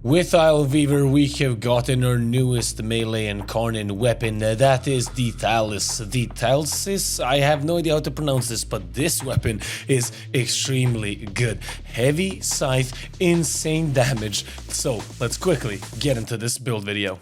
With Isleweaver, we have gotten our newest melee Incarnon weapon, that is the Thalys. The Thalys, I have no idea how to pronounce this, but this weapon is extremely good. Heavy scythe, insane damage. So let's quickly get into this build video.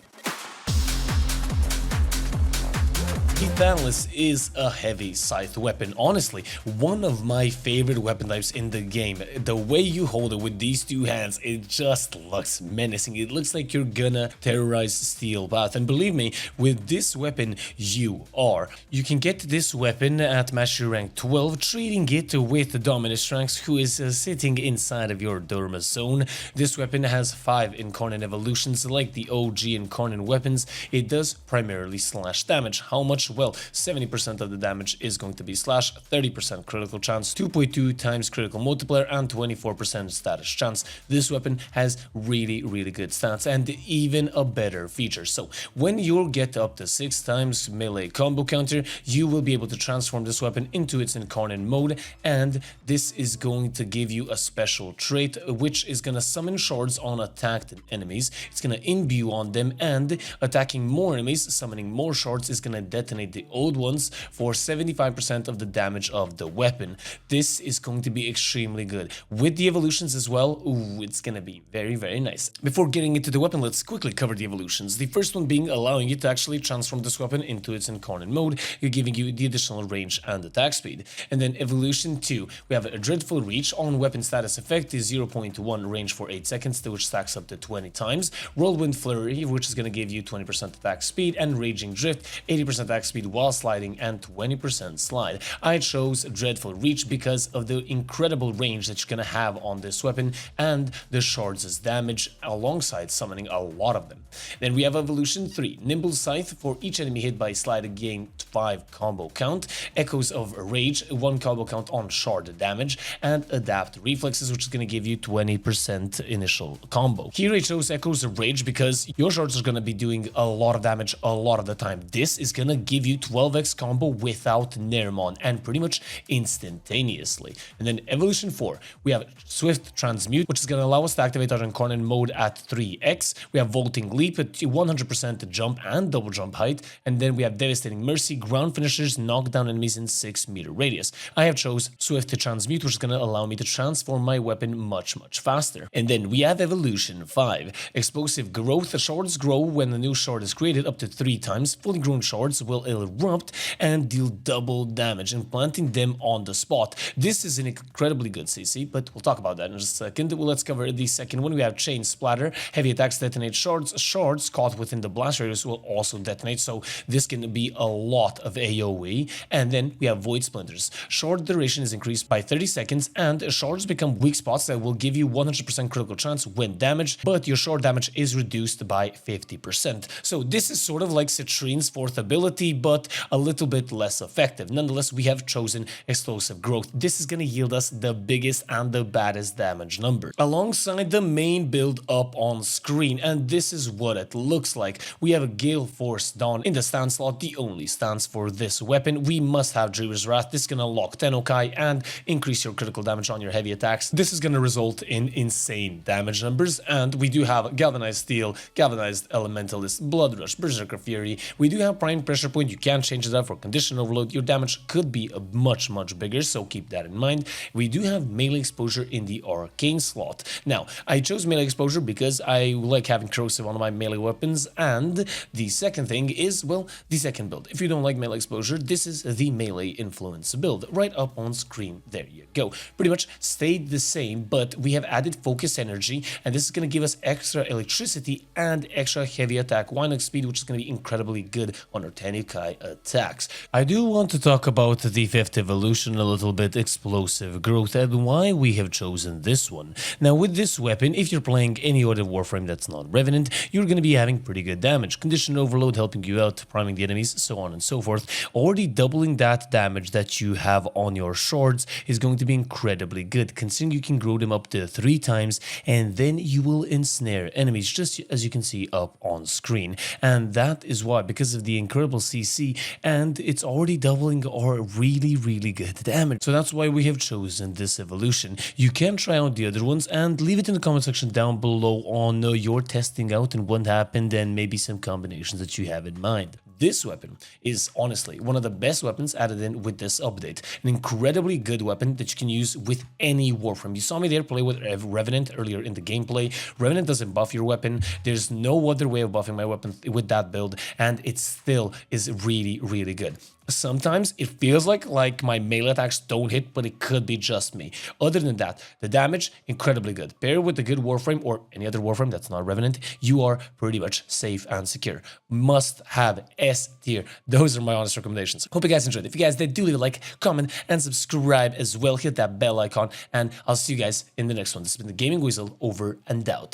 The Thalys is a heavy scythe weapon. Honestly, one of my favorite weapon types in the game. The way you hold it with these two hands, it just looks menacing. It looks like you're gonna terrorize Steel Path. And believe me, with this weapon, you are. You can get this weapon at Mastery Rank 12, treating it with Dominus Ranks, who is sitting inside of your Derma zone. This weapon has 5 Incarnon evolutions, like the OG Incarnon weapons. It does primarily slash damage. How much? Well, 70% of the damage is going to be slash, 30% critical chance, 2.2 times critical multiplier, and 24% status chance. This weapon has really good stats and even a better feature. So when you get up to 6 times melee combo counter, you will be able to transform this weapon into its Incarnon mode, and this is going to give you a special trait which is going to summon shards on attacked enemies. It's going to imbue on them, and attacking more enemies, summoning more shards, is going to detonate the old ones for 75% of the damage of the weapon. This is going to be extremely good. With the evolutions as well, ooh, it's gonna be very nice. Before getting into the weapon, let's quickly cover the evolutions. The first one being allowing you to actually transform this weapon into its Incarnon mode, giving you the additional range and attack speed. And then evolution 2, we have a Dreadful Reach. On weapon status effect is 0.1 range for 8 seconds, which stacks up to 20 times. Whirlwind Flurry, which is gonna give you 20% attack speed, and Raging Drift, 80% attack speed while sliding and 20% slide. I chose Dreadful Reach because of the incredible range that you're gonna have on this weapon and the shards' damage alongside summoning a lot of them. Then we have evolution 3, Nimble Scythe. For each enemy hit by slide, gain 5 combo count, Echoes of Rage, 1 combo count on shard damage, and Adapt Reflexes, which is gonna give you 20% initial combo. Here I chose Echoes of Rage because your shards are gonna be doing a lot of damage a lot of the time. This is gonna give you 12x combo without Nermon and pretty much instantaneously. And then evolution 4, we have Swift Transmute, which is going to allow us to activate our Incarnon mode at 3x. We have Vaulting Leap at 100% jump and double jump height. And then we have Devastating Mercy. Ground finishers knock down enemies in 6-meter radius. I have chose Swift Transmute, which is going to allow me to transform my weapon much faster. And then we have evolution 5, Explosive Growth. The shards grow when a new shard is created up to 3 times. Fully grown shards will erupt and deal double damage, implanting them on the spot. This is an incredibly good CC, but we'll talk about that in just a second. Well, let's cover the second one. We have Chain Splatter. Heavy attacks detonate shards. Shards caught within the blast radius will also detonate, so this can be a lot of AoE. And then we have Void Splinters. Shard duration is increased by 30 seconds, and shards become weak spots that will give you 100% critical chance when damaged, but your shard damage is reduced by 50%. So this is sort of like Citrine's 4th ability, but a little bit less effective. Nonetheless, we have chosen Explosive Growth. This is going to yield us the biggest and the baddest damage number alongside the main build up on screen, and this is what it looks like. We have a Gale Force Dawn in the stance slot, the only stance for this weapon. We must have Dreamer's Wrath. This is going to lock Tennokai and increase your critical damage on your heavy attacks. This is going to result in insane damage numbers, and we do have Galvanized Steel, Galvanized Elementalist, Blood Rush, Berserker Fury. We do have Prime Pressure Point. You can change it up for Condition Overload. Your damage could be much bigger, so keep that in mind. We do have melee exposure in the arcane slot. Now, I chose melee exposure because I like having corrosive on my melee weapons, and the second thing is, well, the second build. If you don't like melee exposure, this is the melee influence build right up on screen. There you go. Pretty much stayed the same, but we have added focus energy, and this is going to give us extra electricity and extra heavy attack wind speed, which is going to be incredibly good on our Tennokai attacks. I do want to talk about the 5th evolution a little bit, Explosive Growth, and why we have chosen this one. Now, with this weapon, if you're playing any other Warframe that's not Revenant, you're going to be having pretty good damage. Condition Overload helping you out, priming the enemies, so on and so forth. Already doubling that damage that you have on your shards is going to be incredibly good, considering you can grow them up to 3 times, and then you will ensnare enemies, just as you can see up on screen. And that is why, because of the incredible CC, and it's already doubling our really good damage. So that's why we have chosen this evolution. You can try out the other ones and leave it in the comment section down below on your testing out and what happened and maybe some combinations that you have in mind. This weapon is honestly one of the best weapons added in with this update. An incredibly good weapon that you can use with any Warframe. You saw me there play with Revenant earlier in the gameplay. Revenant doesn't buff your weapon. There's no other way of buffing my weapon with that build, and it still is really good. Sometimes it feels like my melee attacks don't hit, but it could be just me. Other than that, the damage, incredibly good. Pair with a good Warframe or any other Warframe that's not Revenant, you are pretty much safe and secure. Must have S tier. Those are my honest recommendations. Hope you guys enjoyed. If you guys did, do leave a like, comment, and subscribe as well. Hit that bell icon, and I'll see you guys in the next one. This has been the Gaming Weasel, over and out.